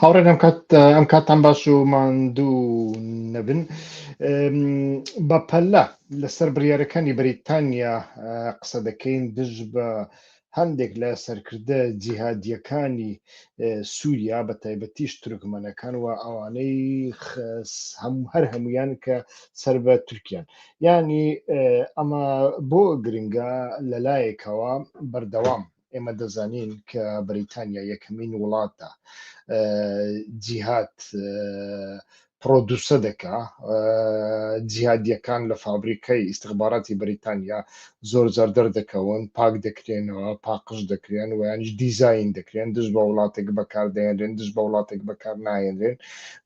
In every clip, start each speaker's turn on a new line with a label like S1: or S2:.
S1: هاوڕێن ئەم کاتان باش و ماندوو نەبن. بە پەلە لەسەر بڕیارەکانی بەریتانیا قسە دەکەین دژ بە هەندێک لە سەرکردە جیهادیەکانی سووریا بە تایبەتیش تورکمەنەکان و ئەوانەی هەر هەمویان کە سەر بە تورکیان، ینی ئەمە بۆ گرنگە لەلایەکەوە بەردەوام ئێمە دەزانین کە بەریتانیا یەکەمین وڵاتە جیهاد پرۆدوسە دەکا جیهادیەکان لە فابریکەی ئیستخباراتی بەریتانیا زۆر جار دەردەکەون، پاک دەکرێنەوە، پاقش دەکرێن و یانیش دیزاین دەکرێن، دژ بە وڵاتێک بەکاردەهێنرێن، دژ بە وڵاتێک بەکار ناهێنرێن،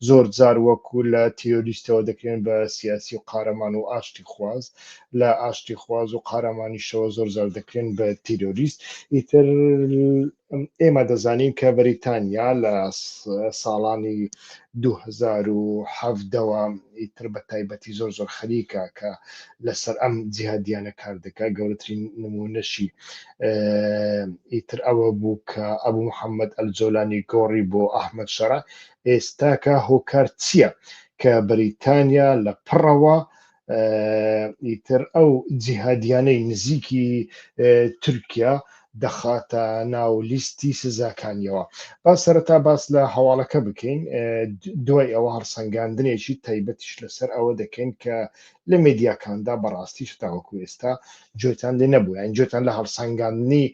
S1: زۆر جار وەکو لە تیۆریستەوە دەکرێن بە سیاسی و قارەمان و ئاشتی خواز، لە ئاشتی خواز و قارەمانیشەوە زۆر زار دەکرێن بە تیرۆریست. ئیتر ئێمە دەزانین کە بەریتانیا لە ساڵانی 2007ەوە ئیتر بە تایبەتی زۆر زۆر خەریکە کە لەسەر ئەم جیهادیانە کار دەکا. گەورەترین نمونەشی ئیتر ئەوە بوو کە ئەبوو محەممەد ئەلجۆلانی گۆڕی بۆ ئەحمەد شەرا. ئێستاکە هۆکار چییە کە بەریتانیا لە پڕەوە ئیتر ئەو جیهادیانەی نزیکی تورکیا دەخاتە ناو لیستی سزاکانیەوە. با سەرەتا باس لە هەواڵەکە بکەین، دوای ئەوە هەرسەنگاندنێکی تایبەتیش لەسەر ئەوە دەکەین کە لە مێدیاکاندا بەڕاستیش تاوەکو ئێستا جۆتان لێ نەبووە، یان جۆتان لە هەڵسەنگاندنی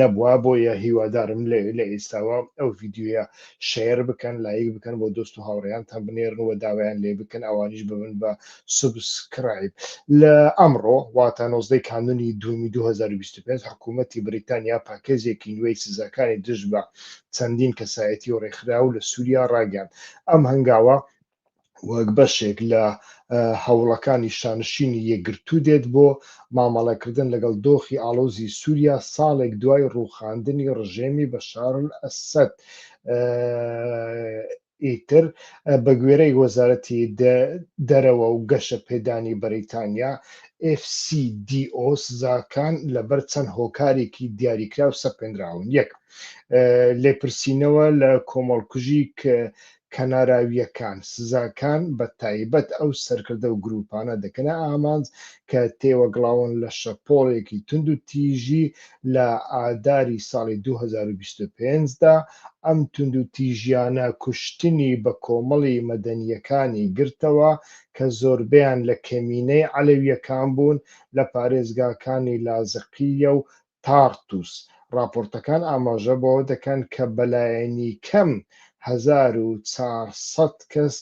S1: نەبووە. بۆیە هیوادارم لە ئێستاوە ئەو ڤیددیوە شێر بکەن، لایک بکەن بۆ دۆست و هاوڕێیانتان بنێرنەوە، داوایان لێ بکەن ئەوانیش ببن بە سوبسکرایب. لە ئەمڕۆ واتە 19 کانونی 2025 حکوومەتی بریتانیا پاکێزێکی نوێی سزاکانی دژ بە چەندین کەسایەتی و ڕێکخرا و لە سووریا ڕاگەاند. ئەم هەنگاوە وەک بەشێک لە هەوڵەکانی شانشینی یەکگرتوو دێت بۆ مامەڵەکردن لەگەڵ دۆخی ئاڵۆزی سووریا ساڵێک دوای ڕووخاندنی ڕژێمی بەشار ئەسەد. ئیتر بە گوێرەی وەزارەتی دەرەوە و گەشە پێدانی بەریتانیا FCDO سزاکان لەبەر چەند هۆکارێکی دیاریکرا و سەپێنراون. یەک، لێپرسینەوە لە کۆمەڵکوژی کەناراویەکان. سزاکان بە تایبەت ئەو سەرکردە و گروپانە دەکەنە ئامانج کە تێوەگڵاون لە شەپۆڵێکی تند و تیژی لە ئاداری ساڵی 2025دا. ئەم تند و تیژیانە کوشتنی بە کۆمەڵی مەدەنیەکانی گرتەوە کە زۆربیان لە کەمینەی عەلەویەکان بوون لە پارێزگاکانی لازقیە و تارتوس. راپۆرتەکان ئاماژە بۆ دەکەن کە بەلایەنی کەم 1400 کەس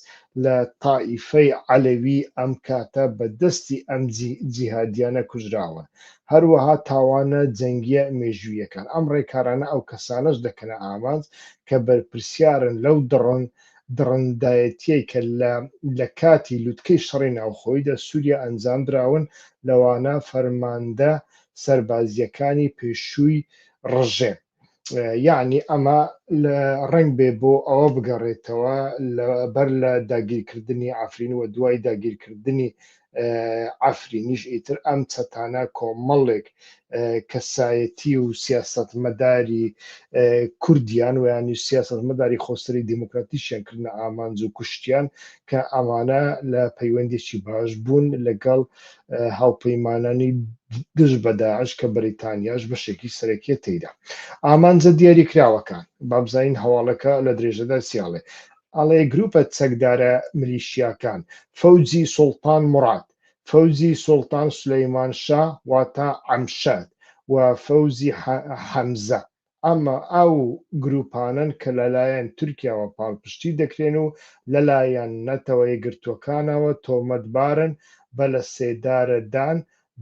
S1: لە تائیفەی عەلەوی ئەم کاتە بەدەستی ئەم جیهادیانە کوژراون. هەروەها تاوانە جەنگیە مێژوویەکان. ئەم ڕێکارانە ئەو کەسانەش دەکەنە ئامانج کە بەرپرسیارن لەو دڕندایەتیەی کە لە کاتی لووتکەی شەڕی ناوخۆییدا سووریا ئەنجامدراون، لەوانە فەرماندە سەربازیەکانی پێشووی ڕژێم. یعنی ئەمە ڕنگ بێ بۆ ئەوە بگەڕێتەوە بەر لە داگیرکردنی ئافرین و دوای داگیرکردنی ئافرینیش ئیتر ئەم چەتانە کۆمەڵێک کەسایەتی و سیاسەتمەداری کوردیان و ینی سیاسەتمەداری خۆسەری دیموکراتیشیان کردنە ئامانج و کوشتیان کە ئەمانە لە پەیوەندێکی باش بوون لەگەڵ هاوپەیمانانی دژ بە داعش کە بەریتانیاش بەشێکی سەرەکیە تێیدا. ئامانجە دیاریکراوەکان بابزین هەواڵەکە لە درێژەدا سیاڵێ ئەڵێ گروپە چەکدارە ملیشیاکان فەوجی سوڵتان موراد، فەوجی سوڵتان سولەیمان شا واتە ئەمشاد و فەوزی حەمزە. ئەمە ئەو گروپانن کە لەلایەن تورکیاوە پاڵپشتی دەکرێن و لەلایەن نەتەوە یەکگرتووەکانەوە تۆمەتبارن بە لە سێدارەدان،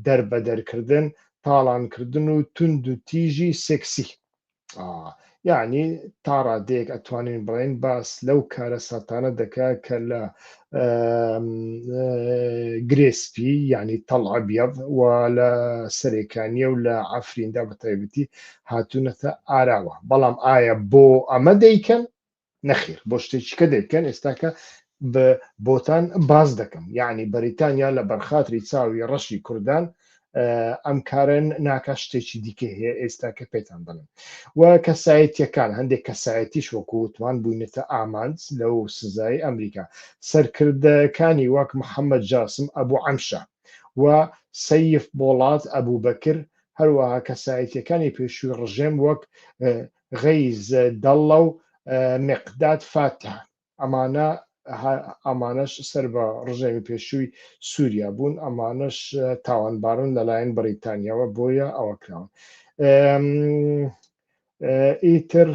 S1: دەربەدەرکردن، تاڵانکردن و تند و تیژی سێکسی. یعنی تا ڕادەیەک ئەتوانین بڵێن باس لەو کارە ساتانە دەکات کە لە گرێسپی یعنی تەڵعەبیەض و لە سەرێکانیە و لە ئافریندا بە تایبەتی هاتوونەتە ئاراوە. بەڵام ئایا بۆ ئەمە دەیکەن؟ نەخێر، بۆ شتێکیکە دەیکەن. ئێستاکە بۆتان باز دەکەم، یعنی بەریتانیا لە بەرخاتری چاوی ڕەشی کوردان ئەم کارن ناکە شتێکی دیکە هەیە ئێستا کە پێتان بڵم و کەسایەتیەکان هەندێک کەسایەتیش وەکووتمان بووینەتە ئامانج لەو سزای ئەمریکا سەرکردەکانی وەک محەممەد جاسم ئەبوو ئەمشە و سەیف بۆڵات ئەبوو بەکر هەروەها کەسایەتیەکانی پێشووی ڕژێم وەک غەیز دەڵە و مقداد فاتح ئەمانەش سەر بە ڕژێمی پێشووی سووریا بوون ئەمانش تاوانبارن لەلایەن بەریتانیاوە بۆیە ئەوە کراون ئیتر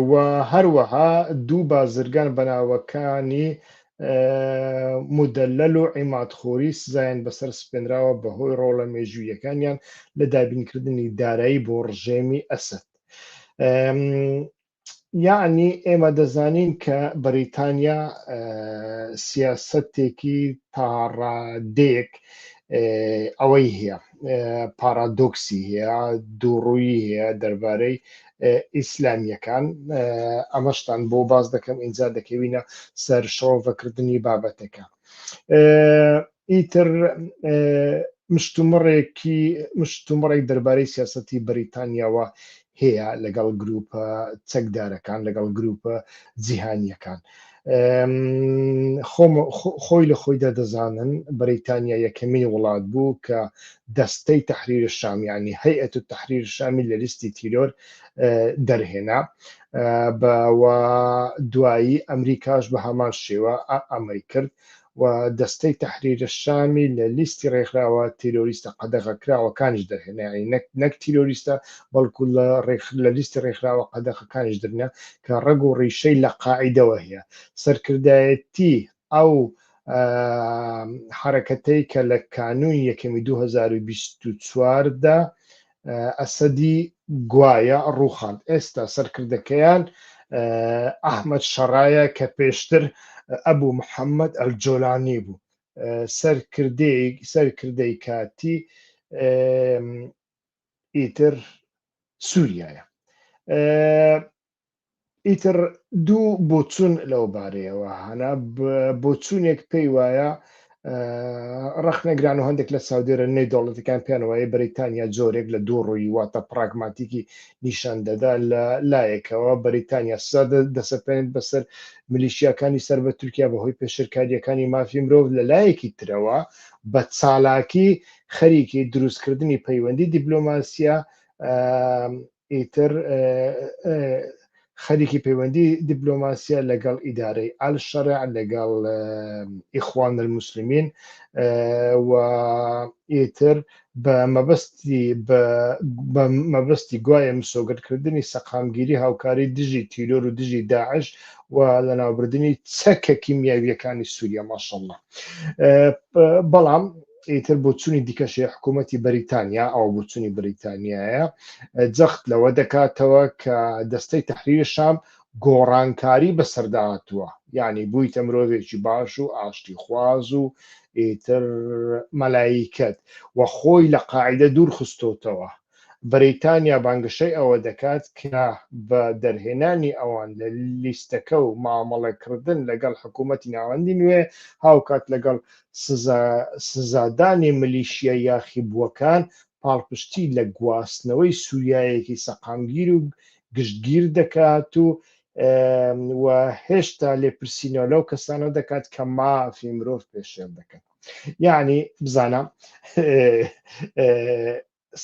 S1: و هەروەها دوو بازرگان بەناوەکانی مدەلل و عیمادخۆری سزایان بەسەر سپێنراوە بەهۆی ڕۆڵە مێژوویەکانیان لە دابینکردنی دارایی بۆ ڕژێمی ئەسد یعنی ئێمە دەزانین کە بەریتانیا سیاسەتێکی تاڕادەیەک ئەوەی هەیە پارادۆکسی هەیە دووڕووی هەیە دەربارەی ئیسلامیەکان ئەمەشتان بۆ باز دەکەم ئینجا دەکەوینە سەر شۆڤەکردنی بابەتەکە ئیتر مشتومڕێک دەربارەی سیاسەتی بەریتانیاوە هەیە لەگەڵ گروپە چەکدارەکان لەگەڵ گروپە جیهانیەکان خۆی لە خۆیدا دەزانن بەریتانیا یەکەمین وڵات بوو کە دەستەی تەحریر شام یعنی هەیئەت التەحریر شامی لە لیستی تیرۆر دەرهێنا بەوە دوایی ئەمریکاش بە هەمان شێوە ئەمەی کرد و دەستەی تەحریر شامی لە لیستی ڕێکخراوە تیرۆریستە قەدەغەکراوەکانیش دەرهێنا نەک تیرۆریستە بەڵکو لە لیستی ڕێکخراوە قەدەغەکانیش دەرنا کە ڕەگ و ڕیشەی لە قاعیدەوە هەیە سەرکردایەتی ئەو حرەکەتەی کە لە کانوونی یەکەمی 2024دا ئەسەدی گوایە ڕووخاند ئێستا سەرکردەکەیان ئەحمەد شەڕایە کە پێشتر ئەبوو محەممەد ئەلجۆلانی بوو سەرکردەی کاتی ئیتر سووریایە ئیتر دوو بۆچوون لەو بارەیەوە هەنا بۆچوونێک پێی وایە ڕەخنەگران و هەندێک لە ساودێرە نێ دەوڵەتەکان پێیانەوەی بەریتانیا جۆرێک لە دوو ڕووی واتە پراگماتیکی نیشان دەدا لە لایەکەوە بەریتانیا سزا دەسەپێنێت بەسەر ملیشیاکانی سەر بە تورکیا بەهۆی پێشرکاریەکانی مافی مرۆڤ لە لایەکی ترەوە بە چالاکی خەریکی دروستکردنی پەیوەندی دیبلۆماسیە ئیتر خەریکی پەیوەندی دیبلۆماسیە لەگەڵ ئیدارەی ئەل-شەرع لەگەڵ ئیخوان الموسلیمین و ئیتر بە مەبەستی گوایە مسۆگەرکردنی سەقامگیری هاوکاری دژی تیرۆر و دژی داعش و لەناوبردننی چەکە کیمیاویەکانی سووریا ماشەڵڵا بەڵام ئیتر بۆچوونی دیکەشەیە حکوومەتی بەریتانیا ئەو بۆچوونی بەریتانیایە جەخت لەوە دەکاتەوە کە دەستەی تەحریر شام گۆڕانکاری بەسەرداهاتووە یعنی بوویتە مرۆڤێکی باش و ئاشتی خواز و ئیتر مەلایکەت و خۆی لە قاعدە دوور خستۆتەوە بەریتانیا بانگشەی ئەوە دەکات کە بە دەرهێنانی ئەوان لە لیستەکە و مامەڵەکردن لەگەڵ حکوومەتی ناوەندی نوێ هاوکات لەگەڵ سزادانی ملیشیە یاخی بووەکان پاڵپشتی لە گواستنەوەی سووریایەکی سەقامگیر و گشتگیر دەکات و هێشتا لێپرسینەوە لەو کەسانە دەکات کە مافی مرۆڤ پێشێل دەکەن یعنی بزانە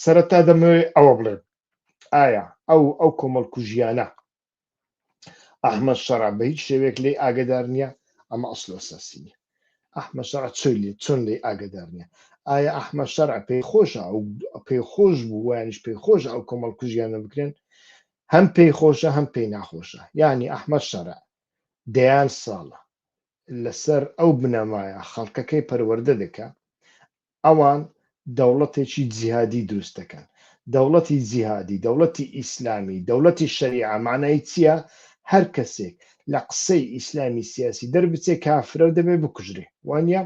S1: سەرەتا دەمەوێت ئەوە بڵێن ئایا ئەو کۆمەڵکوژیانە ئەحمەد شەڕا بە هیچ شێوەیەک لێی ئاگدار نییە ئەمە ئەسڵ و ئەساسی نیە ئەحمەد شەڕا چۆن لێی ئاگدار نییە ئایا ئەحمەد شەڕا پێیخۆشە ئەو پێیخۆش بوو وانیش پێیخۆشە ئەو کۆمەڵکوژیانە بکرێن هەم پێی خۆشە هەم پێی ناخۆشە یعنی ئەحمەد شەڕا دەیان ساڵە لەسەر ئەو بنەمایە خەڵکەکەی پەروەردە دەکات ئەوان دەوڵەتێکی جیهادی دروست دەکەن دەوڵەتی جیهادی دەوڵەتی ئیسلامی دەوڵەتی شەریعە مانای چییە هەر کەسێک لە قسەی ئیسلامی سیاسی دەربچێ کافرە و دەبێ بکوژرێ وانە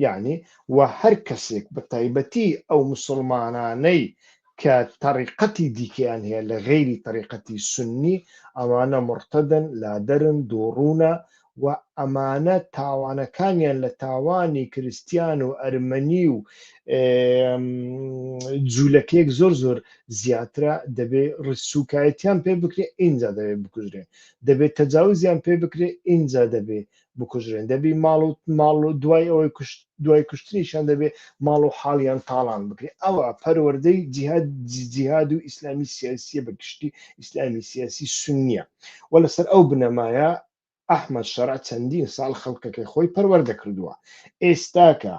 S1: یعنی و هەر کەسێک بە تایبەتی ئەو موسڵمانانەی کە تەریقەتی دیکەیان هەیە لە غەیری تەریقەتی سنی ئەوانە مرتەدن لادەرن دووڕوونە و ئەمانە تاوانەکانیان لە تاوانی کریسیان و ئەرمەنی و جوولەکەیەک زۆر زیاترە دەبێت ڕسوکایەتیان پێ بکرێ ئینجا دەبێت بکوژرێن دەبێت تەجاوزیان پێ بکرێ ئینجا دەبێت بکوژرێن دەبی ماڵ و دوای ئەوەی دوای کوشتنیشان دەبێت ماڵ و حاڵیان تاڵان بکرێت ئەوە پەروەردەی جیهاد و ئیسلامی سیاسیە بە گشتی ئیسلامی سیاسی سنیە و لەسەر ئەو بنەمایە ئەحمەد شەرع چەندین ساڵ خەڵکەکەی خۆی پەروەردە کردووە ئێستاکە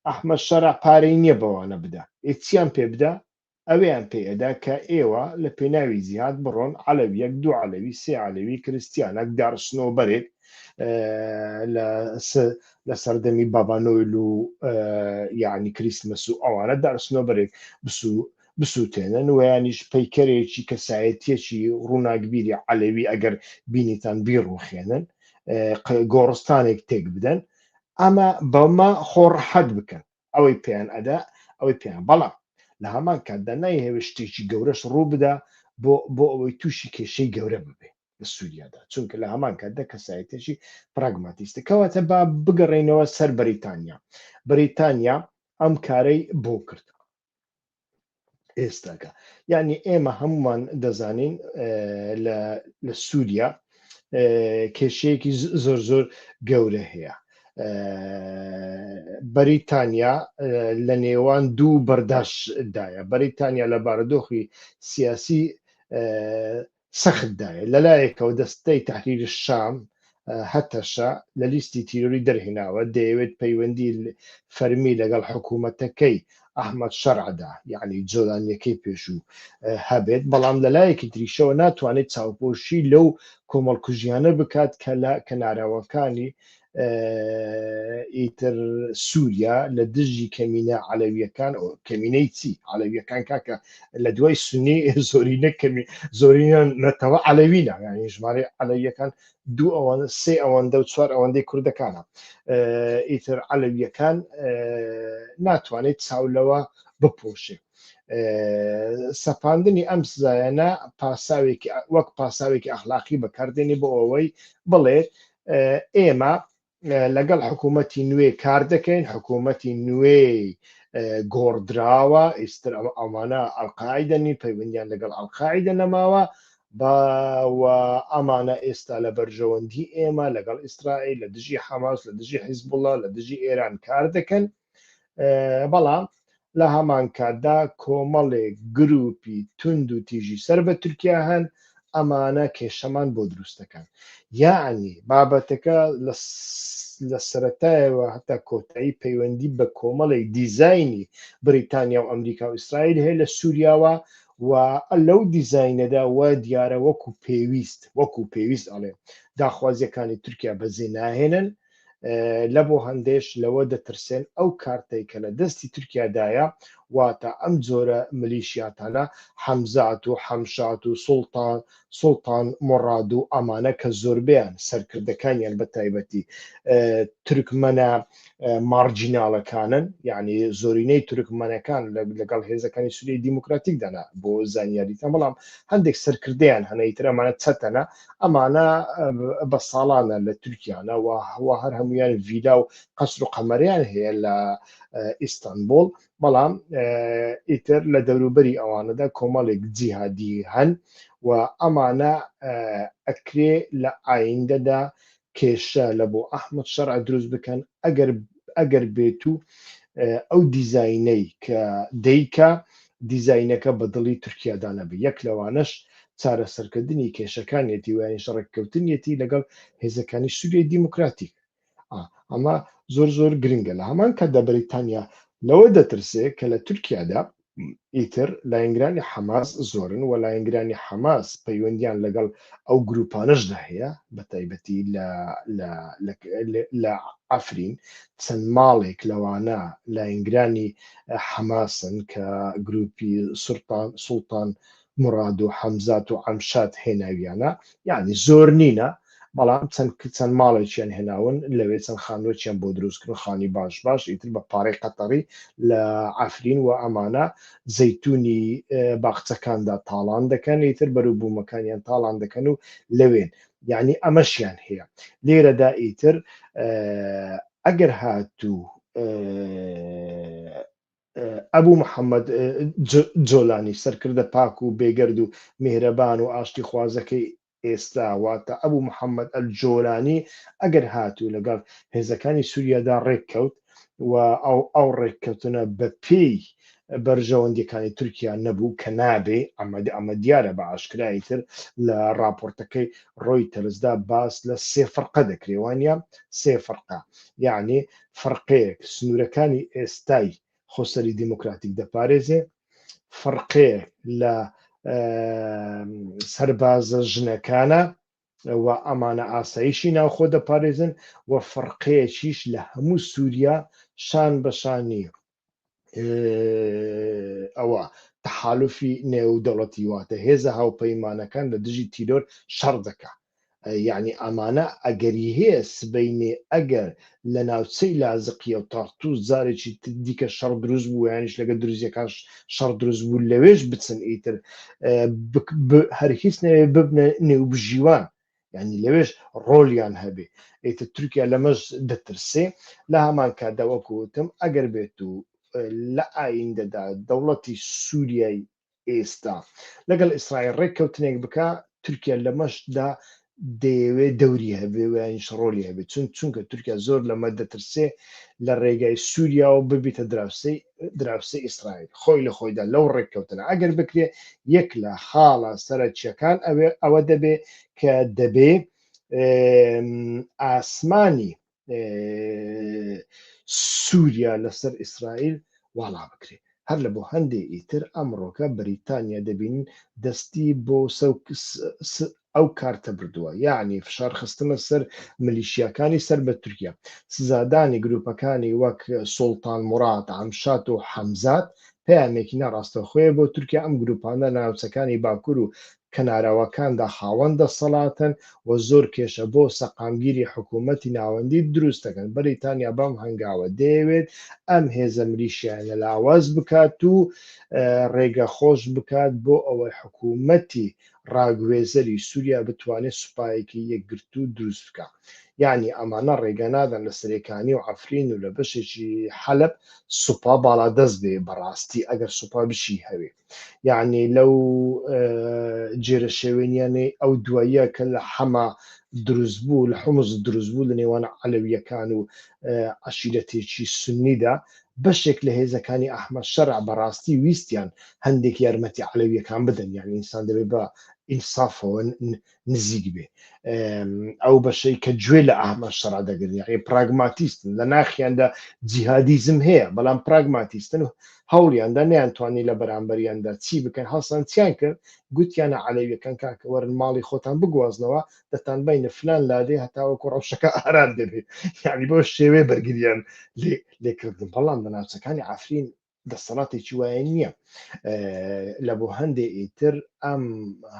S1: ئەحمەد شەرع پارەی نییە بەوانە بدە چیان پێ بدە ئەویان پێ ئەدا کە ئێوە لە پێناوی جیهاد بڕۆن عەلەویەک دوو عەلەوی سێ عەلەوی کریسیانەك داڕشنەوە بەرێت لە سەردەمی بابانۆیل و یعنی کریسمەس و ئەوانە داڕشنەوە بەرێت بسووتێنن ویانیش پەیکەرێکی کەسایەتیەکی ڕووناکبیری عەلەوی ئەگەر بینیتان بیڕوخێنن گۆڕستانێک تێک بدەن ئەمە بەمە خۆڕەحەت بکەن ئەوەی پێیان ئەدا ئەوەی پێیان بەڵام لە هەمان کاتدا نایهێوە شتێکی گەورەش ڕوو بدا بۆ ئەوەی تووشی کێشەی گەورە ببێ لە سووریادا چونکە لە هەمان کاتدا کەسایەتێکی پراگماتیستە کەواتە با بگەڕێنەوە سەر بەریتانیا ئەم کارەی بۆ کرد ئێستاکە یعنی ئێمە هەمومان دەزانین لە سووریا کێشەیەکی زۆر گەورە هەیە بەریتانیا لە نێوان دوو بەرداشدایە بەریتانیا لە بارودۆخی سیاسی سەختدایە لەلایەکەوە دەستەی تەحریری شام هەتەشە لە لیستی تیرۆری دەرهێناوە دەیەوێت پەیوەندی فەرمی لەگەڵ حکوومەتەکەی ئەحمەد شەرعدا یعنی جۆدانیەکەی پێشوو هەبێت بەڵام لەلایەکی تریشەوە ناتوانێت چاوپۆشی لەو کۆمەڵکوژیانە بکات کە لە کەناراوەکانی ئیتر سووریا لە دژی کەمینە عەلەویەکان کەمینەی چی عەلەویەکان کاکە لە دوای سونی زۆرینە نەتەوە عەلەوینە یعنی ژمارە عەلەویەکان دوو ئەوەندە سێ ئەوەندە و چوار ئەوەندەی کوردەکانە ئیتر عەلەویەکان ناتوانێت چاولەوە بپۆشێ سەپاندنی ئەم سزایانە وەک پاساوێکی ئەخلاقی بەکاردێنێ بۆ ئەوەی بڵێت ئێمە لەگەڵ حکوومەتی نوێ کار دەکەین حکوومەتی نوێی گۆڕدراوە ئێستر ئەمانە ئەڵقاعیدەنی پەیوەندیان لەگەڵ ئەڵقاعیدە نەماوە ئەمانە ئێستا لە بەرژەوەندی ئێمە لەگەڵ ئیسرائیل لە دژی حەماس لە دژی حیزبوڵڵا لە دژی ئێران کار دەکەن بەڵام لە هەمان کاتدا کۆمەڵێک گروپی تند و تیژی سەر بە تورکیا هەن ئەمانە کێشەمان بۆ دروستەکەن یعنی بابەتەکە لە سەرەتایەوە هەتا کۆتایی پەیوەندی بە کۆمەڵی دیزایانی بریتانیا و ئەمریکا و ئیسرائیل هەیە لە سووریاوە و لەو دیزاینەدا وە دیارە وەکو پێویست ئەڵێ داخوازیەکانی تورکیا بەجێ ناهێنن لە بۆ هەندێش لەوە دەترسێن ئەو کارتێک کە لە دەستی تورکیادایە واتە ئەم جۆرە ملیشیاتانە حەمزات و حەمشات و سوڵتان مۆڕاد و ئەمانە کە زۆربیان سەرکردەکانیان بە تایبەتی تورکمەنە مارجیناڵەکانن یعنی زۆرینەی تورکمەنەکان لەگەڵ هێزەکانی سووریای دیموکراتیکدانا بۆ زانیاریتان بەڵام هەندێک سەرکردیان هەنەیتر ئەمانە چەتەنە ئەمانە بە ساڵانە لە تورکیانە و هەر هەمویان ڤیلا و قەسر و قەمەریان هەیە لە ئیستانبول بەڵام ئیتر لە دەوروبەری ئەوانەدا کۆمەڵێک جیهادی هەن و ئەمانە ئەکرێ لە ئایندەدا کێشە لە بۆ ئەحمەد شەرع دروست بکەن ئەگەر بێت و ئەو دیزاینەی کە دەیکە دیزاینەکە بە دڵی تورکیادا نەبێ یەک لەوانەش چارەسەرکردنی کێشەکانیەتی ویانی شەڕێککەوتنیەتی لەگەڵ هێزەکانی سووریای دیموکراتیک ئەمە زۆر گرنگە لە هەمان کاتدا بەریتانیا لەوە دەترسێت کە لە تورکیادا ئیتر لایەنگرانی حەماس زۆرن و لایەنگرانی حەماس پەیوەندیان لەگەڵ ئەو گروپانەشدا هەیە بە تایبەتی لە ئەفرین چەند ماڵێک لەوانە لایەنگرانی حەماسن کە گروپی سوڵتان موراد و حەمزات و ئەمشات هێناویانە یعنی زۆر نینە بەڵام چەند ماڵێکیان هێناون لەوێ چەند خانووەکیان بۆ دروستکردن خانی باش ئیتر بە پارەی قەتەڕی لە ئەفرین و ئەمانە زەیتونی باخچەکاندا تاڵان دەکەن ئیتر بەرووبوومەکانیان تاڵان دەکەن و لەوێن یعنی ئەمەشیان هەیە لێرەدا ئیتر ئەگەر هاتوو ئەبوو محەممەد جۆلانی سەرکردە پاک و بێگەرد و میهرەبان و ئاشتی خوازەکەی ئێستا واتە ئەبوو محەممەد ئەلجۆلانی ئەگەر هاتوو لەگەڵ هێزەکانی سووریادا ڕێککەوت و ئەو ڕێککەوتنە بە پێی بەرژەوەندیەکانی تورکیا نەبوو کە نابێ ئەمە دیارە بە ئاشکرایتر لە راپۆرتەکەی ڕۆی تەرزدا باس لە سێ فەرقە دەکرێوانە سێ فەرقا یعنی فەرقەیەک سنوورەکانی ئێستای خۆسەری دیموکراتیک دەپارێزێ فەرقەیەک لە سەربازە ژنەکانە و ئەمانە ئاسایشی ناوخۆ دەپارێزن و فەرقەیەکیش لە هەموو سووریا شان بەشانی ئەوە تەحالوفی نێودەوڵەتی واتە هێزە هاوپەیمانەکان لە دژی تیرۆر شەڕ دەکا یعنی ئەمانە ئەگەری هەیە سبەینێ ئەگەر لە ناوچەی لازقیە و تاڕتوو زارێکی دیکە شەڕ دروست بوو یانیش لەگە دروستیەکان شەڕ دروست بوو لەوێش بچن ئیتر هەر هیچ نەوێ ببنە نێوبژیوان یعنی لەوێش ڕۆلیان هەبێ ئیتر تورکیا لەمەش دەترسێ لە هەمان کاتداوەکوتم ئەگەر بێت و لە ئایندەدا دەوڵەتی سووریای ئێستا لەگەڵ ئیسرائیل ڕێککەوتنێک بکە تورکیا لەمەشدا دەیەوێت دەوری هەبێ ویانش ڕۆلی هەبێت چونکە تورکیا زۆر لەمە دەترسێ لە ڕێگای سووریا و ببیتە دراوسەی ئیسرائیل خۆی لە خۆیدا لەو ڕێککەوتنە ئەگەر بکرێ یەک لە خاڵە سەرچیەکان ئەوە دەبێ کە دەبێ ئاسمانی سووریا لەسەر ئیسرائیل واڵا بکرێ هەر لە بۆ هەندێک ئیتر ئەمڕۆکە بەریتانیا دەبین دەستی بۆ ئەو کارتە بردووە یعنی فشار خستنە سەر ملیشیاکانی سەر بە تورکیا سزادانی گروپەکانی وەک سوڵتان مورات ئەمشات و حەمزات پەیامێکی ناڕاستەخۆیە بۆ تورکیا ئەم گروپانە ناوچەکانی باکوور و کەناراوەکاندا خاوەندە سەڵاتن و زۆر کێشە بۆ سەقامگیری حکوومەتی ناوەندی دروست دەکەن بەریتانیا بەم هەنگاوە دەیەوێت ئەم هێزە ملیشیانە لاواز بکات و ڕێگە خۆش بکات بۆ ئەوەی حکوومەتی ڕاگوێزەری سووریا بتوانێت سوپایەکی یەکگرت و دروست بکە یعنی ئەمانە ڕێگە نادەن لە سەرێکانی و عەفرین و لە بەشێکی حەلب سوپا باڵا دەست بێ بەڕاستی ئەگەر سوپا بشی هەوێ یعنی لەو جێرە شێوێنیانەی ئەو دواییە کە لە حەما دروست بوو لە حمز دروست بوو لە نێوانە عەلەویەکان و عەشیرەتێکی سونیدا بەشێک لە هێزەکانی ئەحمەد شەرع بەڕاستی ویستیان هەندێک یارمەتی عەلەویەکان بدەن یعنی ئینسان دەبێت بە ئینسافەوە نزیک بێ ئەو بەشەی کە گوێ لە ئەحمەد شەرع دەگرن یعنی پراگماتیستن لە ناخیاندا جیهادیزم هەیە بەڵام پراگماتیستن و هەوڵیاندا نەیانتوانی لە بەرامبەریاندا چی بکەن هەڵسان چیان کرد گوتیانە عەلەویەکان کاکە وەرن ماڵی خۆتان بگوازنەوە دەتانبینە فلان لادێ هەتاوەکو ڕەوشەکە ئاران دەبێت یعنی بۆ شێوێ بەرگریان لێکردن بەڵام لە ناوچەکانی عەفرین دەسەڵاتێکی وایە نییە لە بۆ هەندێک ئیتر ئەم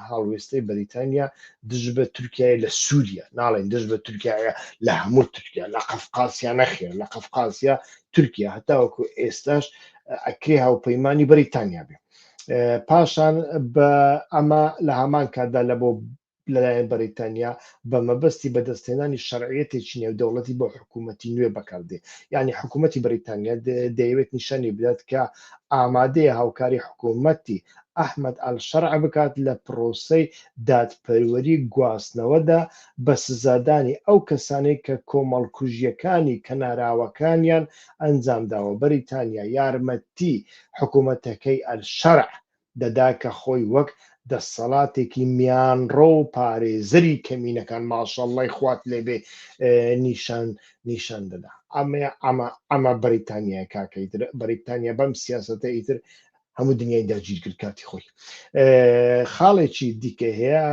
S1: هەڵوێستەی بەریتانیا دژ بە تورکیای لە سووریا ناڵێن دژ بە تورکایە لە هەموو تورکیا لە قەفقاسیا نەخێر لە قەفقاسیا تورکیا هەتاوەکو ئێستاش ئەکرێ هاوپەیمانی بەریتانیا بێ پاشان بە ئەمە لە هەمان کاتدا لە بۆ لەلایەن بەریتانیا بە مەبەستی بەدەستێنانی شەرعیەتێکی نێودەوڵەتی بۆ حکوومەتی نوێ بەکاردێ یعنی حکوومەتی بەریتانیا دەیەوێت نیشانی بدات کە ئامادەیە هاوکاری حکوومەتی ئەحمەد ئەلشەرع بکات لە پرۆسەی دادپەروەری گواستنەوەدا بە سزادانی ئەو کەسانەی کە کۆمەڵکوژیەکانی کەناراوەکانیان ئەنجامداوە بەریتانیا یارمەتی حکوومەتەکەی ئەلشەرع دەدا کە خۆی وەک دەسەڵاتێکی میانڕۆ و پارێزەری کەمینەکان ماشەڵڵای خوات لێبێ نیشان دەدا ئەمە بەریتانیا کاکەیتر بەریتانیا بەم سیاسەتە ئیتر هەموو دنیای داگیر کرد کاتی خۆی خاڵێکی دیکە هەیە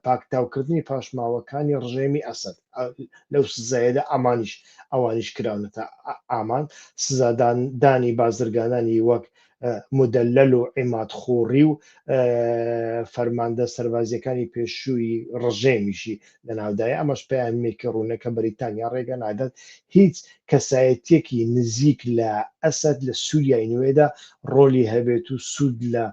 S1: پاکتاوکردنی پاشماوەکانی ڕژێمی ئەسەد لەو سزایەدا ئەوانیش کراونەتە ئامان سزادانی بازرگانانی وەک مدەلەل و عیمادخوڕی و فەرماندە سەربازیەکانی پێشووی ڕژێمیشی لە ناودایە ئەمەش پەیامێکی ڕوونەکە بەریتانیا ڕێگە نادات هیچ کەسایەتێکی نزیک لە ئەسد لە سووریای نوێدا ڕۆلی هەبێت و سوود لە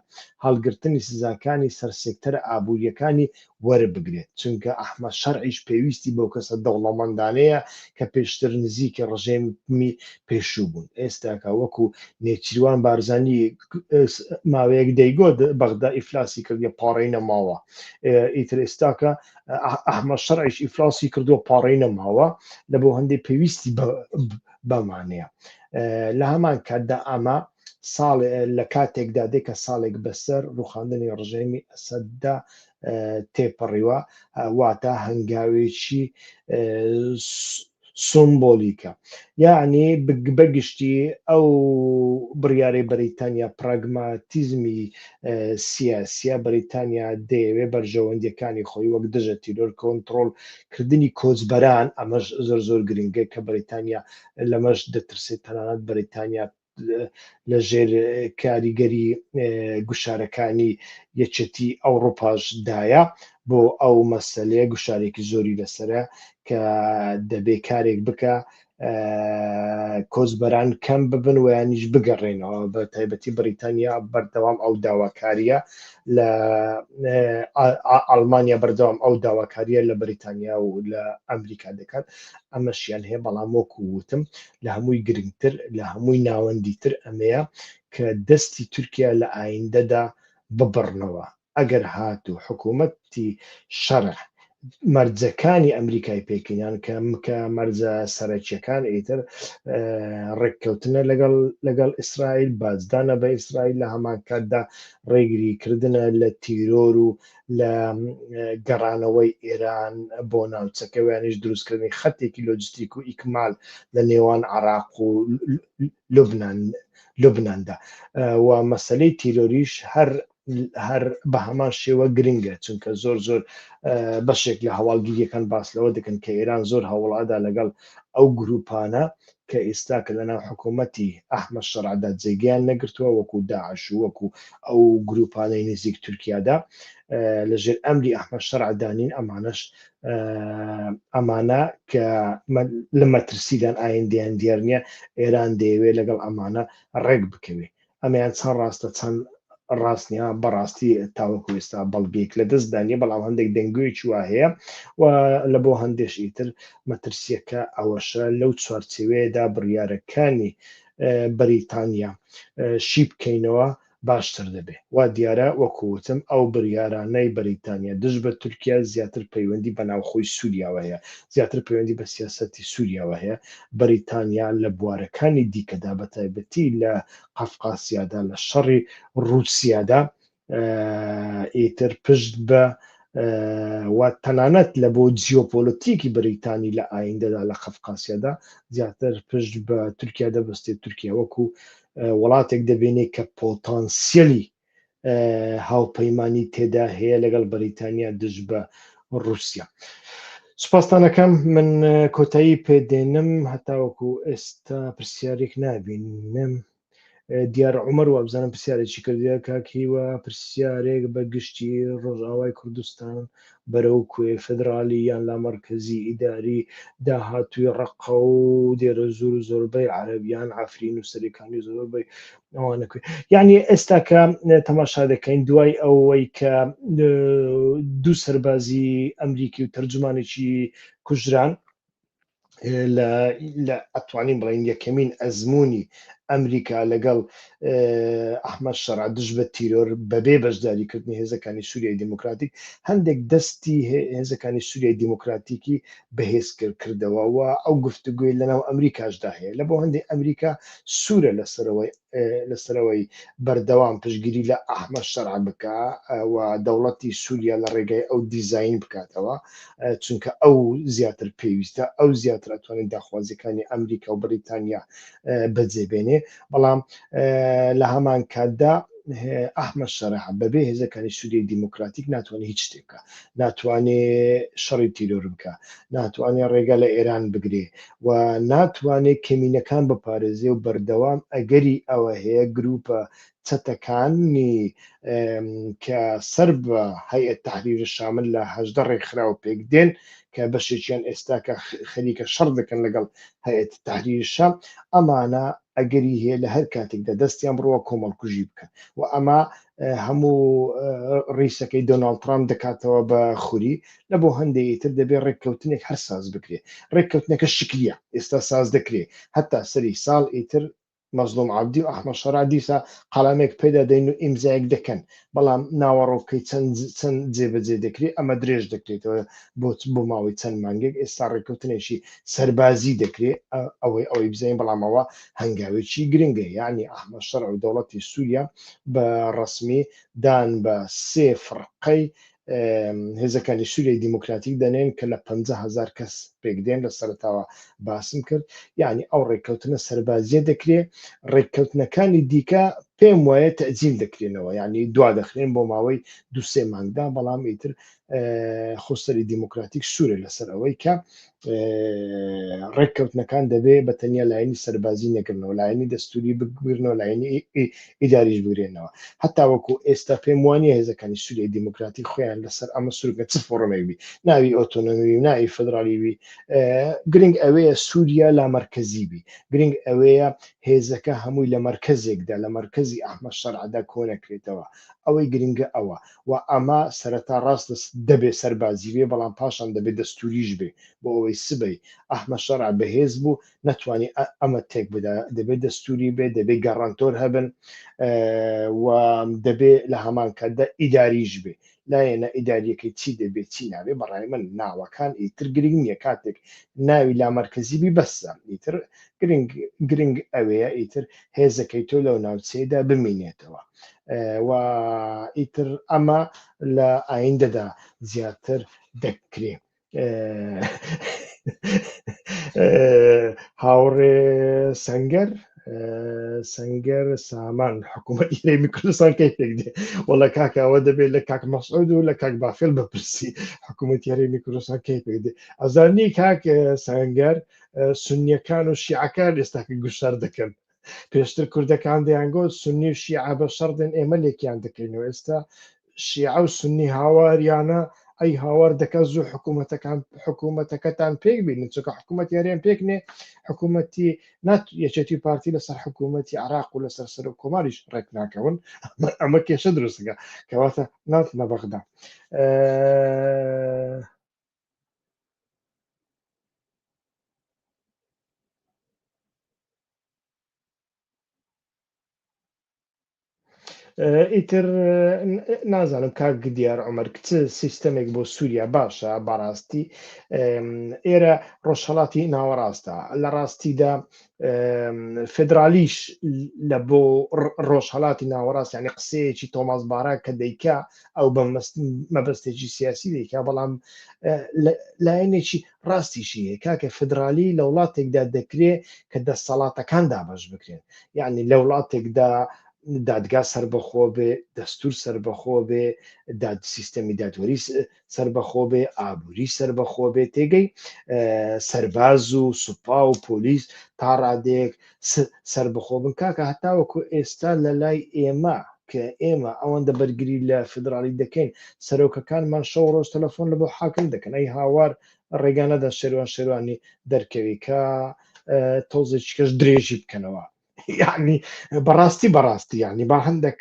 S1: هەڵگرتنی سزاکانی سەرسێکتەرە ئابوووریەکانی وەربگرێت چونکە ئەحمەد شەرعیش پێویستی بۆ کەسە دەوڵەمەندانەیە کە پێشتر نزیکە ڕژێمی پێشوو بوون. ئێستاکە وەکو نێچیروان بارزانی ماوەیەک دەیگۆت بەغدا ئیفلاسی کردە پاڕەی نەماوە ئیتر ئێستاکە ئەحمەد شەرعیش ئیفلاسی کردووە پاڕەی نەماوە لە بۆ هەندێک پێویستی بەمانەیە لە هەمان کاتدا ئەمە ساڵ لە کاتێکدا دێکە ساڵێک بەسەر ڕوخاندنی ڕژێمی ئەسەددا تێپەڕیوە واتە هەنگاوێکی سمبۆلیکە یعنی بەگشتی ئەو بڕیارەی بەریتانیا پراگماتیزمی سیاسیە بەریتانیا دەیەوێ بەرژەوەندیەکانی خۆی وەک دژە تیرۆر کۆنتڕۆلکردنی کۆچبەران ئەمەش زۆر گرنگە کە بەریتانیا لەمەش دەترسێت تەنانەت بەریتانیا لە ژێر کاریگەری گوشارەکانی یەکێتی ئەوڕۆپاشدایە بۆ ئەو مەسەلەیە گوشارێکی زۆری لەسرە کە دەبێ کارێک بکە کۆچبەران کەم ببن و یانیش بگەڕێنەوە بە تایبەتی بەریتانیا بەردەوام ئەو داواکاریە لە ئەڵمانیا بەردەوام ئەو داواکاریە لە بەریتانیا و لە ئەمریکا دەکات ئەمەشیان هەیە بەڵام وەکو وتم لە هەمووی گرنگتر لە هەمووی ناوەندیتر ئەمەیە کە دەستی تورکیا لە ئایندەدا ببڕنەوە ئەگەر هاتوو حکوومەتی شەرع مەرجەکانی ئەمریکای پێکەنیان کە مەرجە سەرەکیەکان ئیتر ڕێککەوتنە لەگەڵ ئیسرائیل بازدانە بە ئیسرائیل لە هەمان کاتدا ڕێگریکردنە لە تیرۆر و لە گەڕانەوەی ئێران بۆ ناوچەکەویانیش دروستکردنی خەتێکی لۆجستیک و ئیکمال لە نێوان عێراق و لوبناندا و مەسەلەی تیرۆریش هەر بە هەمان شێوە گرنگە چونکە زۆر بەشێک لە هەواڵگیریەکان باسلەوە دەکەن کە ئێران زۆر هەوڵادا لەگەڵ ئەو گروپانە کە ئێستا کە لەناو حکوومەتی ئەحمەد شەرعدا جێگەیان نەگرتووە وەکو داعش و وەکو ئەو گروپانەی نزیک تورکیادا لەژێر ئەمری ئەحمەد شەرعدانین ئەمانە کە لە مەترسیدان ئایندیان دیار نییە ئێران دەیەوێت لەگەڵ ئەمانە ڕێک بکەوێت ئەمەیان چەند ڕاستە چەند ڕاستنیە بەڕاستی تاوەکو ئێستا بەڵگەیەک لە دەستدانیە بەڵام هەندێک دەنگوویەکی وا هەیە و لە بۆ هەندێش ئیتر مەترسیەکە ئەوەشە لەو چوارچێوەیەدا بڕیارەکانی بەریتانیا شی بکەینەوە باشتر دەبێت وا دیارە وەکووتم ئەو بڕیارانەی بەریتانیا دژ بە تورکیا زیاتر پەیوەندی بە ناوخۆی سووریاوە هەیە زیاتر پەیوەندی بە سیاسەتی سووریاوە هەیە بەریتانیا لە بوارەکانی دیکەدا بە تایبەتی لە قەفقاسیادا لە شەڕی رووسیادا ئیتر پشت بە و تەنانەت لە بۆ جیۆپۆلۆتیکی بەریتانی لە ئایندەدا لە قەفقاسیادا زیاتر پشت بە تورکیا دەبەستێت تورکیا وەکو وڵاتێک دەبێنێت کە پۆتانسیەلی هاوپەیمانی تێدا هەیە لەگەڵ بەریتانیا دژ بە رووسیا. سوپاسدانەکەم من کۆتایی پێدێنم هەتاوەکو ئێستا پرسیارێک نابینم دیار عمر و بزانم پرسیارێکی کردووە کاکیوە پرسیارێک بە گشتی ڕۆژئاوای کوردستان بەرەو کوێ فدرالی یان لا مەرکەزی ئیداری داهاتووی ڕقە و دێرە زۆربەی عەرەبیان عەفرین و سەرەکانی زۆربەی ئەوانە کوێ یعنی ئێستا کە تەماشا دەکەین دوای ئەوەی کە دوو سەربازی ئەمریکی و تەرجمانێکی کوژران لە ئەتوانین بڵین یەکەمین ئەزمموی ئەمریکا لەگەڵ ئەحمەد شەرع دژ بە تیرۆر بەبێ بەشداریکردنی هێزەکانی سووریای دیموکراتیک هەندێک دەستی هێزەکانی سووریای دیموکراتیکی بەهێز کردەوە و ئەو گفتوگوی لەناو ئەمریکاشدا هەیە لە بۆ هەندێک ئەمریکا سوورە لەسەرەوەی بەردەوام پشگیری لە ئەحمەد شەرع بکە و دەوڵەتی سووریا لە ڕێگای ئەو دیزاین بکاتەوە چونکە ئەو زیاتر پێویستە ئەو زیاتر ئەتوانێت داخوازیەکانی ئەمریکا و بەریتانیا بەجێبێنێ بەڵام لە هەمان کاتدا ئەحمەد شەرع بەبێ هێزەکانی سووریای دیموکراتیک ناتوانێت هیچ شتێکە ناتوانێت شەڕی تیرۆر بکە ناتوانێت ڕێگە لە ئێران بگرێ و ناتوانێت کەمینەکان بپارێزێ و بەردەوام ئەگەری ئەوە هەیە گروپە چەتەکانی کە سەر بە هەیئەت تەحریری شامل لە 18 ڕێکخراوە پێک دێن کە بەشێکیان ئێستا کە خەریکە شەڕ دەکەن لەگەڵ هەیئەت تەحریری شام ئەمانە ئەگەری هەیە لە هەر کاتێکدا دەستیان بڕەوە کۆمەڵکوژی بکەن و ئەمە هەموو ڕیسەکەی دۆناڵد ترامپ دەکاتەوە بە خوری لە بۆ هەندێکی تر دەبێت ڕێککەوتنێک هەر ساز بکرێت ڕێککەوتنەکە شکلیە ئێستا ساز دەکرێت هەتا سەری ساڵ ئیتر مەزلوم عەبدی و ئەحمەد شەڕا دیسا قەڵامێک پێدا دەین و ئیمزایەک دەکەن بەڵام ناوەڕۆکەی چەند جێبەجێ دەکرێت ئەمە درێژ دەکرێتەوە بۆ ماوەی چەند مانگێک ئێستا ڕێککەوتنێکی سەربازی دەکرێت ئەوەی بزانین بەڵامەوە هەنگاوێکی گرنگە یعنی ئەحمەد شەڕا و دەوڵەتی سووریا بە ڕەسمی دان بە سێ فڕقەی هێزەکانی سووریای دیموکراتیک دەنێن کە لە 50,000 کەس پێکدێن لە سەرتاوە باسم کرد یعنی ئەو ڕێککەوتنە سەربازیە دەکرێت ڕێککەوتنەکانی دیکە پێم وایە تەجیل دەکرێنەوە یعنی دوا دەخرێن بۆ ماوەی دوسێ مانگدا بەڵام ئیتر خۆسەری دیموکراتیک سوورە لەسەر ئەوەی کە ڕێککەوتنەکان دەبێت بە تەنیا لایەنی سەربازی نەکردنەوە لایەنی دەستوری بگرنەوە لایەنی ئیداریش بگرێنەوە هەتا وەکو ئێستا پێم وانە هێزەکانی سووریای دیموکراتی خۆیان لەسەر ئەمە سوورگە چ فۆڕمێکبی ناوی ئۆتۆنۆمی و ناوی فدرالیبی گرنگ ئەوەیە سووریا لا مرکزیبی گرنگ ئەوەیە هێزەکە هەمووی لە مرکزێکدا لە مرکزی ئەحمەد شەڕعدا کۆنەکرێتەوە ئەوەی گرنگە ئەوە و ئەمە سەرەتا ڕاست دەبێت سەربازی بێ بەڵام پاشان دەبێت دەستوریش بێ بۆ ئەوەی سبەی ئەحمەد شەڕع بەهێز بوو نەتوانی ئەمە تێک بدا دەبێت دەستوری بێ دەبێت گەڕانتۆر هەبن و دەبێت لە هەمان کاتدا ئیداریش بێ لایەنە ئیداریەکەی چی دەبێت چی نابێ بەڕای من ناوەکان ئیتر گرنگ نییە کاتێک ناوی لا مرکزیبی بەسە ئیتر گرنگ ئەوەیە ئیتر هێزەکەی تۆ لەو ناوچەیەدا بمینێتەوە و ئیتر ئەمە لە ئایندەدا زیاتر دەکرێت هاوڕێ سەنگەر سامان حکوومەت ئیرانی کوردستان کەی پێک دێ وەڵا کاکەوە دەبێت لە کاک مەسعود و لە کاک بافێل بپرسی حکوومەت یاریمی کوردستان کەی پێک دێ ئەزانی کاک سەنگەر سونیەکان و شیعەکان ئێستاکە گوشار دەکەن پێشتر کوردەکان دەیانگۆت سونی و شیعە بە شەڕدن ئێمە لێکیان دەکەینەوە ئێستا شیعە و سونی هاواریانە ئەی هاوار دەکە زوو حکوومەتەکەتان پێک بینن چونکە حکوومەت یاریان پێکنێ حکوومەتی یەکێتی پارتی لەسەر حکوومەتی عراق و لەسەر سەر و کۆماریش ڕێک ناکەون ئەمە کێشە دروستەکە کەواتە ناتنە بەغدا ئیتر نازانم کاک دیار عمەر کچ سیستەمێک بۆ سووریا باشە بەڕاستی ئێرە ڕۆژهەڵاتی ناوەڕاستە لە ڕاستیدا فدرالیش لە بۆ ڕۆژهەڵاتی ناوەڕاست ینی قسەیەکی تۆماس بارا کە دەیکا ئەو بە مەبەستێکی سیاسی دەیکا بەڵام لایەنێکی ڕاستیشی هەیە کاکە فدرالی لە وڵاتێکدا دەکرێت کە دەسەڵاتەکان دابەش بکرێن یعنی لە وڵاتێکدا دادگا سربەخۆ بێ دەستور سربەخۆ بێ سیستەمی دادوەری سربەخۆ بێ ئابووری سربەخۆ بێ تێگەی سەرباز و سوپا و پۆلیس تا ڕادێک سربەخۆ بن کاکە هەتاوەکو ئێستا لە لای ئێمە کە ئێمە ئەوەندە بەرگری لە فدرالی دەکەین سەرۆکەکانمان شەو ڕۆژ تەلەفۆن لە بۆ حاکم دەکەن ئەی هاوار ڕێگانەدا شێروانی دەرکەوی کە تۆزێکی کەش درێژی بکەنەوە يعني بەڕاستی يعني با هەندێک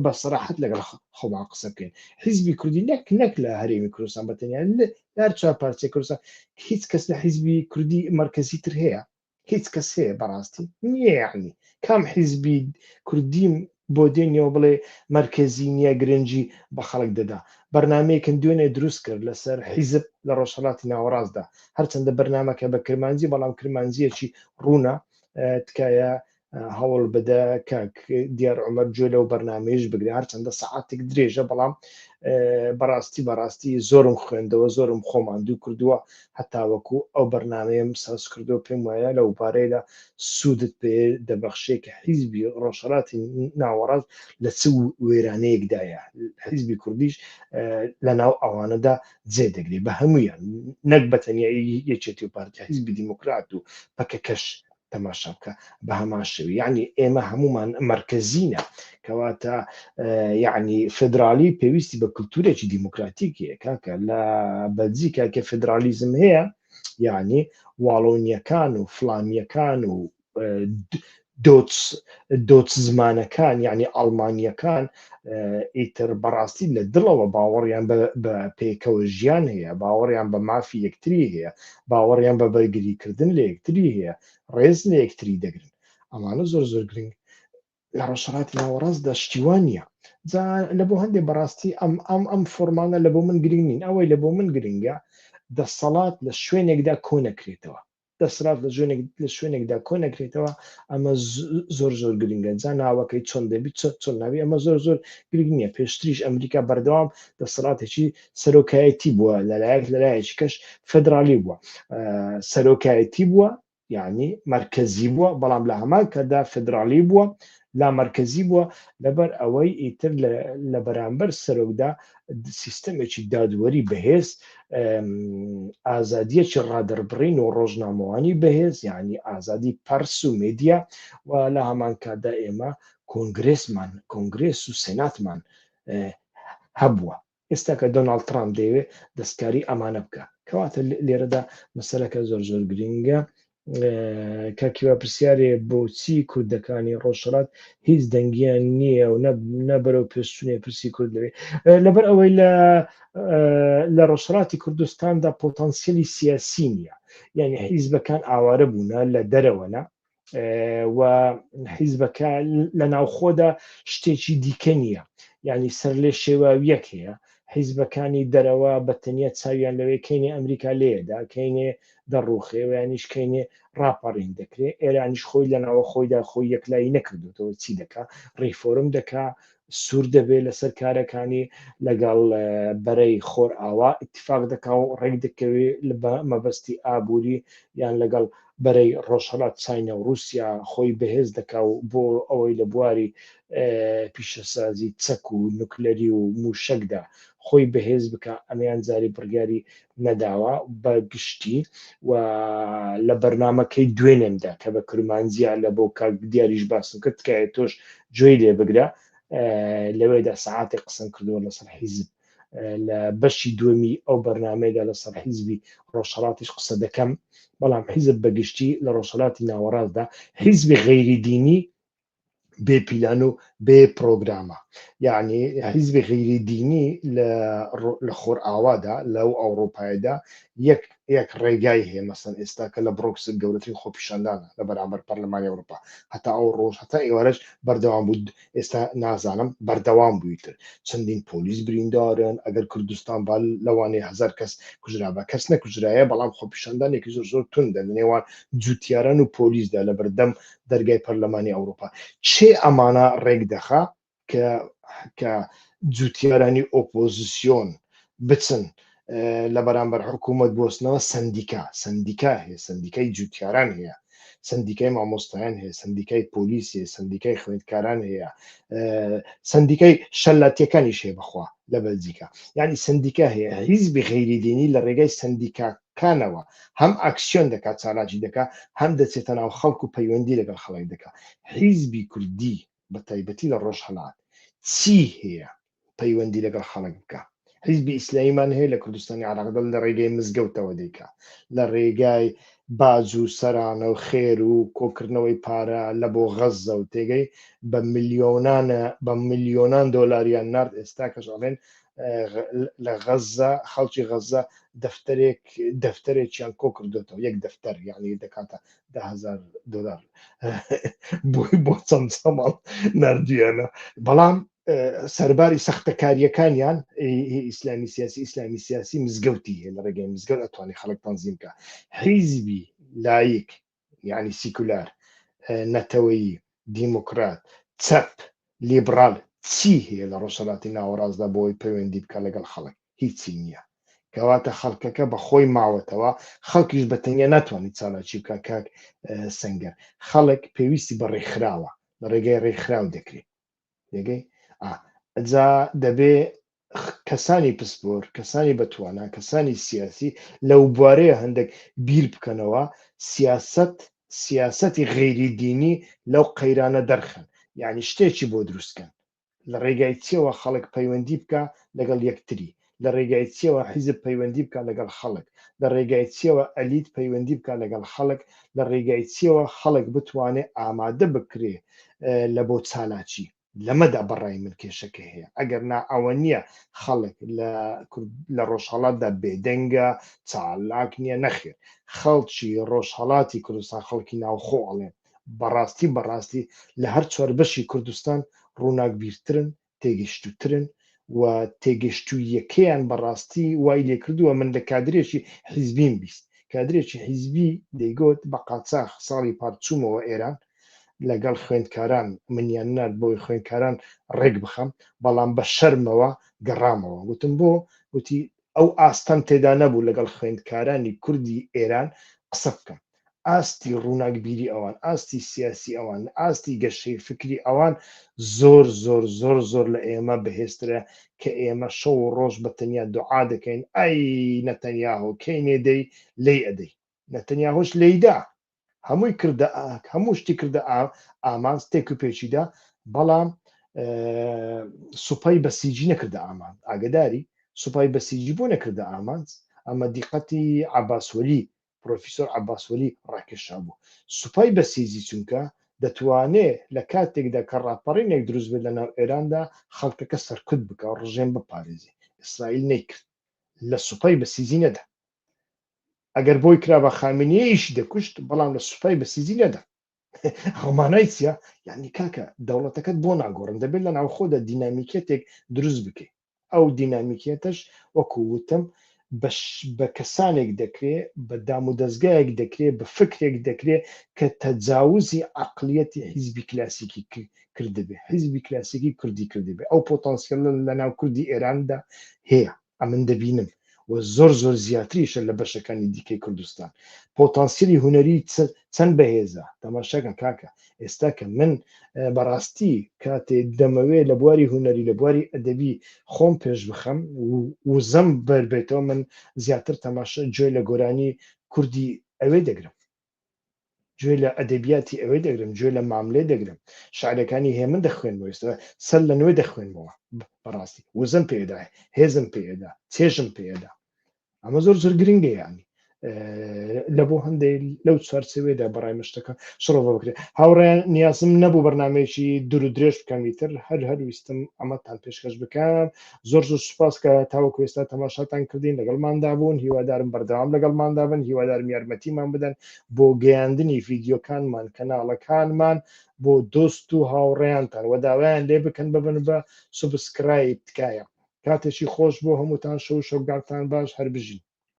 S1: بە سەراحەت لەگەڵ خۆمان قسە بکەین حیزبی کوردی نەک لە هەرێمی کوردستان بەتەنیا لەر چوار پارچەی کوردستان هیچ کەس لە حیزبی کوردی مەرکەزی تر هەیە هیچ کەس هەیە بەڕاستی نییە یعنی کام حیزبی کوردی بۆ دێنیەوە بڵێ مەرکەزی نییە گرنگی بە خەڵک دەدا بەرنامەیەکن دوێنێ دروست کرد لەسەر حیزب لە ڕۆژهەڵاتی ناوەڕاستدا هەرچەندە بەرنامەکە بە کرمانجی بەڵام کرمانجیەکی ڕوونە تکایە هەوڵ بدە کاک دیار عومەر گوێ لەو بەرنامەیەش بگرێ هەرچەندە سەعاتێک درێژە بەڵام بەڕاستی زۆرم خوێندەوە زۆرم خۆماندوو کردووە هەتاوەکو ئەو بەرنامەیەم ساز کردەوە پێم وایە لەو بارەی لە سوودت پێ دەبەخشێ کە حیزبی ڕۆژهەڵاتی ناوەڕاست لە چ وێرانەیەکدایە حیزبی کوردیش لە ناو ئەوانەدا جێ دەگرێت بە هەمویان نەک بەتەنیا یەکێتی و پارتی حیزبی دیموکرات و پەکەکەش تەماشا بکە بە هەمان شێوی یعنی ئێمە هەمومان مەرکەزینە کەواتە یعنی فدرالی پێویستی بە کولتورێکی دیموکراتیکیە کاکە لە بەلجیکا کە فدرالیزم هەیە یعنی واڵۆنیەکان و فلامیەکان و دۆچ زمانەکان یعنی ئەڵمانیەکان ئیتر بەڕاستی لە دڵەوە باوەڕیان بە پێکەوە ژیان هەیە، باوەڕیان بە مافی یەکتری هەیە، باوەڕیان بە بەرگریکردن لە یەکتری هەیە، ڕێز لە یەکتری دەگرن. ئەمانە زۆر زۆر گرنگ لە ڕۆژهەڵاتی ناوەڕاستدا شتیوان نییە. جا لە بۆ هەندێک بەڕاستی ئەم فۆرمانە لە بۆ من گرنگ نین. ئەوەی لە بۆ من گرنگە دەسەڵات لە شوێنێکدا کۆ نەکرێتەوە، دەسەڵات لە شوێنێکدا کۆ نەکرێتەوە. ئەمە زۆر زۆر گرنگە. جا ناوەکەی چۆن دەبیت چۆن ناوی ئەمە زۆر زۆر گرنگ نییە. پێشتریش ئەمریکا بەردەوام دەسەڵاتێکی سەرۆکایەتی بووە، لەلایەکی کەش فێدرالی بووە، سەرۆکایەتی بووە یعنی مرکزی بووە، بەڵام لە هەمان کەدا فێدرالی بووە، لا مرکزی بووە، لەبەر ئەوەی ئیتر لە بەرامبەر سەرۆکدا سیستەمێکی دادوەری بەهێز، ئازادیەکی ڕادەربڕین و ڕۆژنامەوانی بەهێز، یعنی ئازادی پەرس و مێدیا، و لە هەمان کاتدا ئێمە کۆنگرێس و سێناتمان هەبووە. ئێستا کە دۆناڵد ترامپ دەیەوێت دەستکاری ئەمانە بکە، کەواتە لێرەدا مەسەلەکە زۆر زۆر گرنگە. کاکیوا پرسیارێ بۆچی کوردەکانی ڕۆژهەڵات هیچ دەنگیان نییە و نەبەرەو پێشچوونێ پرسی کورد لەوێ، لەبەر ئەوەی لە ڕۆژهەڵاتی کوردستاندا پۆتەنسیەلی سیاسی نییە، یعنی حیزبەکان ئاوارە بوونە لە دەرەوەنە و حیزبەکە لە ناوخۆدا شتێکی دیکە نییە، یعنی سەر لێ شێواویەک هەیە. حیزبەکانی دەرەوە بەتەنیا چاویان لەوەی کەینێ ئەمریکا لێدا، کەینێ دەڕوخێەوە یانیش کەینێ ڕاپەڕین دەکرێت، ئێرانیش خۆی لە ناوە خۆیدا خۆی یەکلایی نەکردوێتەوە، چی دەکا؟ ڕیفۆرم دەکا، سوور دەبێت لەسەر کارەکانی لەگەڵ بەرەی خۆر ئاوا ئیتفاق دەکا و ڕێک دەکەوێت لە مەبەستی ئابووری یان لەگەڵ بەرەی ڕۆژهەڵات چاینە و رووسیا خۆی بەهێز دەکا و بۆ ئەوەی لە بواری پیشەسازی چەک و نوکلەری و موشەکدا خۆی بەهێز بکە. ئەمەیان جاری بڕیاری نەداوە بە گشتی و لە بەرنمەکەی دوێنێمدا کە بە کرمانجییا لە بۆ کاک دیاریش باسم کرد کە تۆش گوێی لێ بگرە، لەوێدا سەعاتێ قسەم کردووە لەسەر حیزب، لە بەشی دووەمی ئەو بەرنامەیەدا لەسەر حیزبی ڕۆژهەڵاتیش قسە دەکەم. بەڵام حیزب بەگشتی لە ڕۆژهەڵاتی ناوەڕاستدا حیزبی غەیری دینی بێ پیلان و بێ پرۆگرامە، یعنی حیزبی غەیری دینی لە خۆر ئاوادا لەو ئەوڕۆپایەدا یەک ڕێگای هەیە. مەسەن ئێستا کە لە بڕۆکسل گەورەترین خۆپیشاندانە لە بەرامبەر پەرلەمانی ئەوروپا، هەتا ئەو ڕۆژ هەتا ئێوارەش بەردەوام بوو. ئێستا نازانم بەردەوام بوویتر چەندین پۆلیس بریندارن، ئەگەر کوردستان با لەوانەیە 1000 کەس کوژرا بە کەس نەکوژرایە، بەڵام خۆپیشاندانێکی زۆر زۆر توندە لە نێوان جوتیاران و پۆلیسدا لە بەردەم دەرگای پەرلەمانی ئەوروپا. چێ ئەمانە ڕێک دەخا کە جوتیارانی ئۆپۆزیسیۆن بچن لە بەرامبەر حکوومەت بۆستنەوە؟ سندیکا هەیە، سندیکای جوتیاران هەیە، سندیکای مامۆستایان هەیە، سندیکای پۆلیس هەیە، سندیکای خوێندکاران هەیە، سندیکای شەلاتیەکانیش هەیە بەخوا لە بەلجیکا، یعنی سندیکا هەیە. حیزبی غەیری دینی لە ڕێگای سندیکاکانەوە هەم ئاکسیۆن دەکات، چالاکی دەکات، هەم دەچێتە ناو خەڵک و پەیوەندی لەگەڵ خەڵک دەکات. حیزبی کوردی بە تایبەتی لە ڕۆژهەڵات چی هەیە پەیوەندی لەگەڵ خەڵک بکە؟ حیزبی ئیسلامیمان هەیە لە کوردستانی عێراقدا لە ڕێگای مزگەوتەوە دەیکا، لە ڕێگای باج و سەرانە و خێر و کۆکردنەوەی پارە لە بۆ غەزە و تێگەی بە میلیۆنان دۆلاریان نرد. ئێستا کەژەڵێن لە غەزە خەڵکی غەزە دەفتەرێکیان کۆ کردوێتەوە، یەک دەفتەر یعنی دەکاتە $10,000 بۆ چەند سەماڵ نردویانە. بەڵام سەرباری سەختەکاریەکانیان ئیسلامی سیاسی مزگەوتی هەیە، لە ڕێگەی مزگەوت ئەتوانی خەڵک تەنزیم بکە. حیزبی لایک یعنی سیکولار، نەتەوەیی، دیموکرات، چەپ، لیبرال چی هەیە لە ڕۆژهەڵاتی ناوەڕاستدا بۆی پەیوەندی بکە لەگەڵ خەڵک؟ هیچی نییە. کەواتە خەڵکەکە بە خۆی ماوەتەوە، خەڵکیش بەتەنیا ناتوانێت چالاکی بکە. کاک سەنگەر، خەڵک پێویستی بە ڕێکخراوە، لە ڕێگەی ڕێکخراو دەکرێت. دەگەی ئەجا دەبێ کەسانی پسپۆر، کەسانی بەتوانە، کەسانی سیاسی لەو بوارەیە هەندێک بیر بکەنەوە، سیاسەتی غەیری دینی لەو قەیرانە دەرخن، یعنی شتێکی بۆ دروستکەن لە ڕێگای چیەوە خەڵک پەیوەندی بکە لەگەڵ یەکتری، لە ڕێگای چیەوە حیزب پەیوەندی بکە لەگەڵ خەڵک، لە ڕێگای چیەوە ئەلیت پەیوەندی بکە لەگەڵ خەڵک، لە ڕێگای چیەوە خەڵک بتوانێت ئامادە بکرێ لە بۆ چالاکی لەمەدا بەڕای من کێشەکە هەیە. ئەگەر نا ئەوە نییە خەڵک لە ڕۆژهەڵاتدا بێدەنگە چالاک نییە نەخێر خەڵکی ڕۆژهەڵاتی کوردستان خەڵکی ناوخۆڵێن بەڕاستی لە هەر چوار بەشی کوردستان ڕووناکبیرترن تێگەیشتووترن و تێگەشتوویەکەیان بەڕاستی وای لێ کردووە من لە کادرێکی حیزبیم بیست کادرێکی حیزبی دەیگوت بە قاچاق ساڵی پارچوومەوە ئێران لەگەڵ خوێندکاران منیان نرد بۆی خوێندکاران ڕێک بخەم بەڵام بە شەرمەوە گەڕامەوە گوتم بۆ گوتی ئەو ئاستەم تێدا نەبوو لەگەڵ خوێندکارانی کوردی ئێران قسە بکەم ئاستی ڕووناکبیری ئەوان ئاستی سیاسی ئەوان ئاستی گەشەی فکری ئەوان زۆر لە ئێمە بەهێزترە کە ئێمە شەو و ڕۆژ بەتەنیا دوعا دەکەین ئەی نەتەنیاهۆ کەی نێدەی لێی ئەدەی نەتەنیاهۆش لێیدا هەمووی کردە هەموو شتی کردە ئامانز تێک و پێچیدا بەڵام سوپای بەسیجی نەکردە ئامان ئاگداری سوپای بەسیجی بۆ نەکردە ئامانز ئەمە دیقەتی عەباسوەلی پرۆفیسۆر عەباسوەلی ڕاکێشا بوو سوپای بەسیجی چونکە دەتوانێت لە کاتێکدا کە ڕاپەڕینێک دروست بێت لە ناو ئێراندا خەڵکەکە سەرکوت بکە و ڕژێم بپارێزی ئیسرائیل نەیکرد لە سوپای بەسیجی نەدا ئەگەر بۆی کرا بە خامنەیەیشی دەکوشت بەڵام لە سوپای بەسیجی نەدا هەمانای چیە یعنی کاکە دەوڵەتەکەت بۆ ناگۆڕن دەبێت لە ناوخۆدا دینامیکێتێک دروست بکەیت ئەو دینامیکێتش وەکووتم بە کەسانێک دەکرێت بە دام و دەستگایەک دەکرێت بە فکرێک دەکرێت کە تەجاوزی عەقلیەتی حیزبی کلاسیکی کردبێ حیزبی کلاسیکی کوردی کردبێ ئەو پۆتەنسیۆل لە ناو کوردی ئێراندا هەیە ئەمن دەبینم و زۆر زیاتریشە لە بەشەکانی دیکەی کوردستان پۆتەنسیلی هونەری چەند بەهێزە تەماشاکە کاکە ئێستا کە من بەڕاستی کاتێ دەمەوێت لە بواری هونەری لە بواری ئەدەبی خۆم پێش بخەم وزەم بەربێتەوە من زیاتر تەماشا گوێ لە گۆرانی کوردی ئەوێ دەگرم گوێ لە ئەدەبیاتی ئەوێ دەگرم گوێ لە ماملێ دەگرم شاعرەکانی هێمن دەخوێنەوە ئێستا سەر لە نوێ دەخوێنەوە بەڕاستی وزم پێدا هێزم پێدا چێژم پێدا ئەمە زۆر گرنگە یانی لە بۆ هەندێک لەو چوارچێوێدا بەڕای مشتەکە شڕەوە بکرێت هاوڕێیان نیازم نەبوو بەرنمەیەکی دوور و درێژ بکەمیتر هەر ویستم ئەمەتان پێشکەش بکەم زۆر سوپاس کە تاوەکو ئێستا تەماشاتان کردین لەگەڵماندا بوون هیوادارم بەردەوام لەگەڵماندا بن هیوادارم یارمەتیمان بدەن بۆ گەیاندنی ڤیدیۆکانمان کەناڵەکانمان بۆ دۆست و هاوڕێیانتان و داوایان لێ بکەن ببن بە سوبسکرایب تکایە کاتێکی خۆش بۆ هەمووتان شەو شەوگاتان باش هەر بژین